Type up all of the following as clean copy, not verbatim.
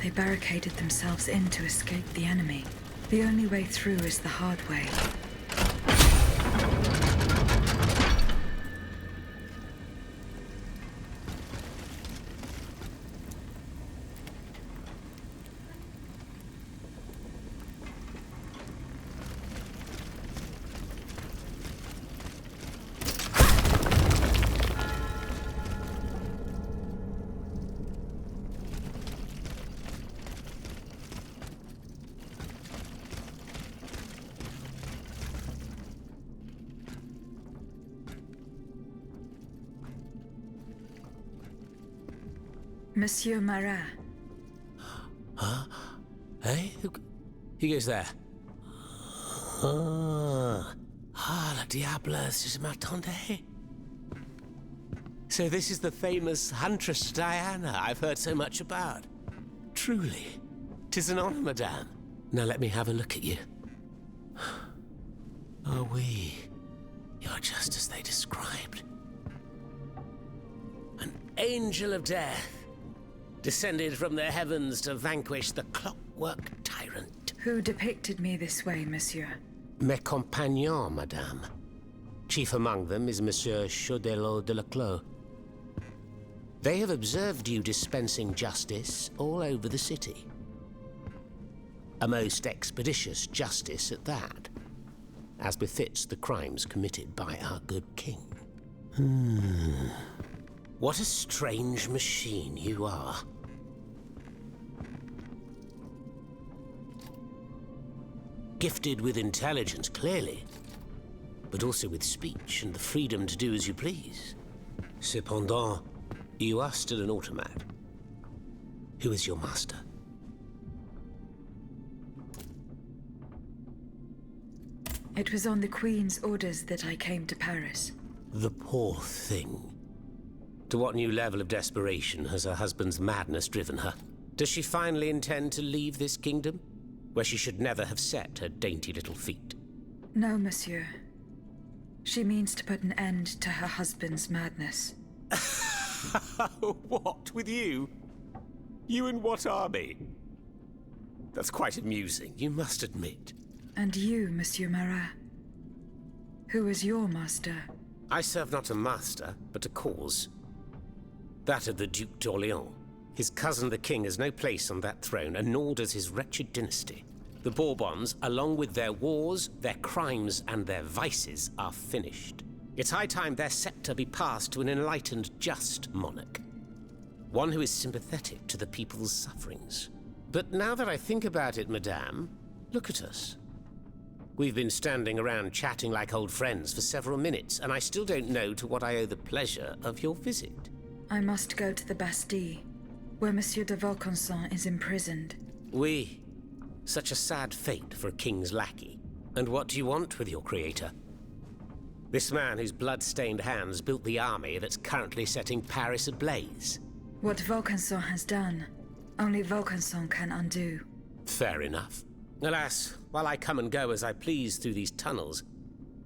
They barricaded themselves in to escape the enemy. The only way through is the hard way. Monsieur Marat. Huh? Hey? Who goes there? Le diable, je m'attendais. So this is the famous Huntress Diana I've heard so much about. Truly, 'tis an honor, madame. Now let me have a look at you. Oh, you're just as they described. An angel of death, descended from the heavens to vanquish the clockwork tyrant. Who depicted me this way, monsieur? Mes compagnons, madame. Chief among them is Monsieur Chaudelot de Leclos. They have observed you dispensing justice all over the city. A most expeditious justice at that, as befits the crimes committed by our good king. What a strange machine you are. Gifted with intelligence, clearly, but also with speech and the freedom to do as you please. Cependant, you are still an automat. Who is your master? It was on the Queen's orders that I came to Paris. The poor thing. To what new level of desperation has her husband's madness driven her? Does she finally intend to leave this kingdom, where she should never have set her dainty little feet? No, monsieur. She means to put an end to her husband's madness. What, with you? You in what army? That's quite amusing, you must admit. And you, Monsieur Marat? Who is your master? I serve not a master, but a cause. That of the Duc d'Orléans. His cousin the king has no place on that throne, and nor does his wretched dynasty. The Bourbons, along with their wars, their crimes, and their vices, are finished. It's high time their scepter be passed to an enlightened, just monarch. One who is sympathetic to the people's sufferings. But now that I think about it, madame, look at us. We've been standing around chatting like old friends for several minutes, and I still don't know to what I owe the pleasure of your visit. I must go to the Bastille, where Monsieur de Vaucanson is imprisoned. Oui. Such a sad fate for a king's lackey. And what do you want with your creator? This man whose blood-stained hands built the army that's currently setting Paris ablaze. What Vaucanson has done, only Vaucanson can undo. Fair enough. Alas, while I come and go as I please through these tunnels,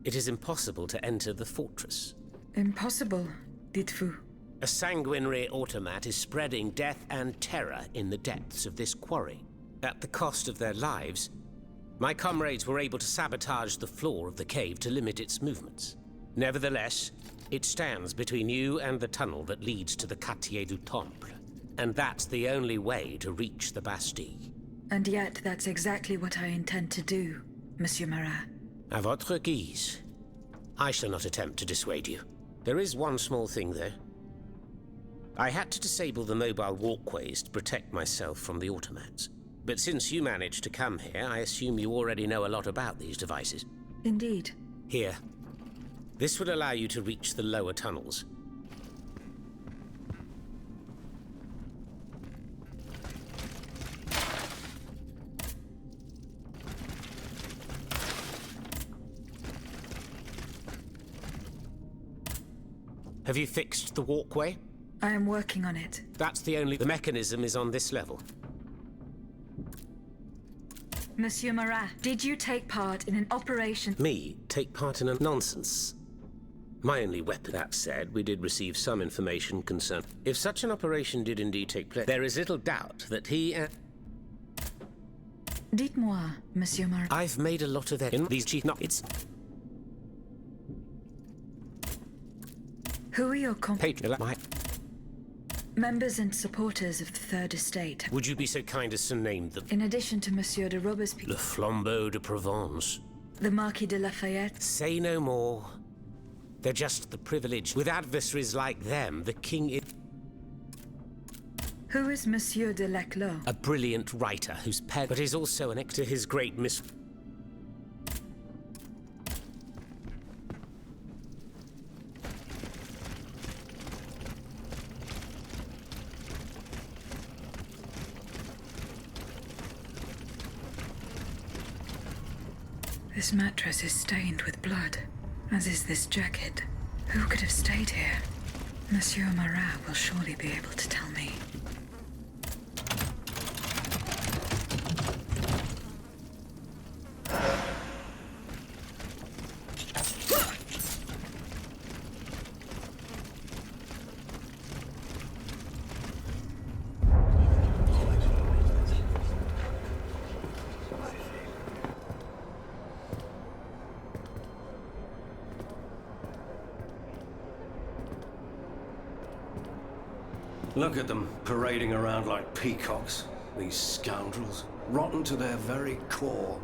it is impossible to enter the fortress. Impossible, dites-vous? A sanguinary automat is spreading death and terror in the depths of this quarry. At the cost of their lives, my comrades were able to sabotage the floor of the cave to limit its movements. Nevertheless, it stands between you and the tunnel that leads to the Quartier du Temple. And that's the only way to reach the Bastille. And yet that's exactly what I intend to do, Monsieur Marat. À votre guise. I shall not attempt to dissuade you. There is one small thing, though. I had to disable the mobile walkways to protect myself from the automats. But since you managed to come here, I assume you already know a lot about these devices. Indeed. Here. This would allow you to reach the lower tunnels. Have you fixed the walkway? I am working on it. The mechanism is on this level. Monsieur Marat, did you take part in an operation? Me? Take part in a nonsense? My only weapon. That said, we did receive some information concerning. If such an operation did indeed take place, there is little doubt that he and... Dites-moi, Monsieur Mar... I've made a lot of their... in these chief... No, it's... Who are your Patron... my... members and supporters of the Third Estate? Would you be so kind as to name them? In addition to Monsieur de Robespierre... Le Flambeau de Provence. The Marquis de Lafayette? Say no more. They're just the privileged. With adversaries like them, the king is... Who is Monsieur de Leclos? A brilliant writer whose pen... but is also an actor his great mis... This mattress is stained with blood, as is this jacket. Who could have stayed here? Monsieur Marat will surely be able to tell me. Look at them, parading around like peacocks. These scoundrels, rotten to their very core.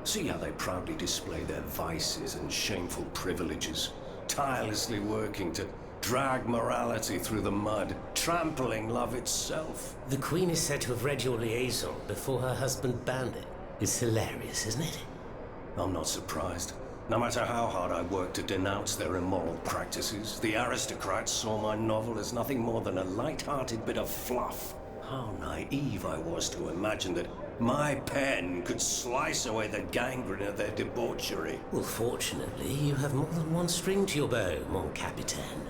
See how they proudly display their vices and shameful privileges, tirelessly working to drag morality through the mud, trampling love itself. The Queen is said to have read your liaison before her husband banned it. It's hilarious, isn't it? I'm not surprised. No matter how hard I work to denounce their immoral practices, the aristocrats saw my novel as nothing more than a light-hearted bit of fluff. How naive I was to imagine that my pen could slice away the gangrene of their debauchery. Well, fortunately, you have more than one string to your bow, mon capitaine.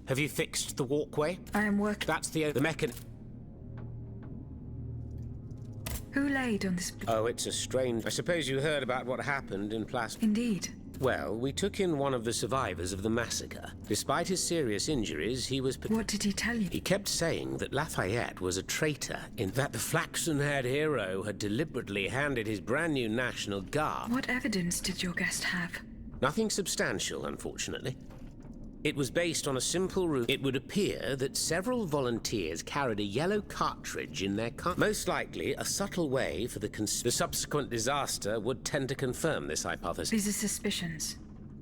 Have you fixed the walkway? I am working... That's the mechanism. Who laid on this... Oh, it's a strange... I suppose you heard about what happened in Place... Indeed. Well, we took in one of the survivors of the massacre. Despite his serious injuries, he was... What did he tell you? He kept saying that Lafayette was a traitor, in that the flaxen-haired hero had deliberately handed his brand new National Guard... What evidence did your guest have? Nothing substantial, unfortunately. It was based on a simple rule. It would appear that several volunteers carried a yellow cartridge in their car. Most likely, a subtle way for the subsequent disaster would tend to confirm this hypothesis. These are suspicions.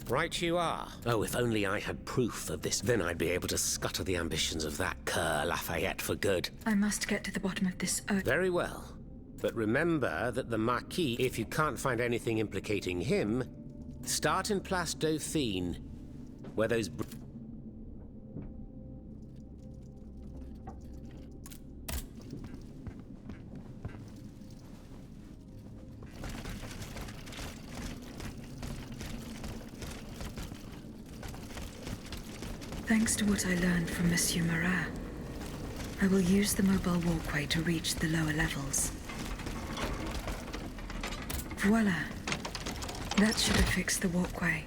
Right you are. Oh, if only I had proof of this, then I'd be able to scutter the ambitions of that cur Lafayette for good. I must get to the bottom of this... Very well. But remember that the Marquis, if you can't find anything implicating him, start in Place Dauphine, where those... Thanks to what I learned from Monsieur Marat, I will use the mobile walkway to reach the lower levels. Voila. That should have fixed the walkway.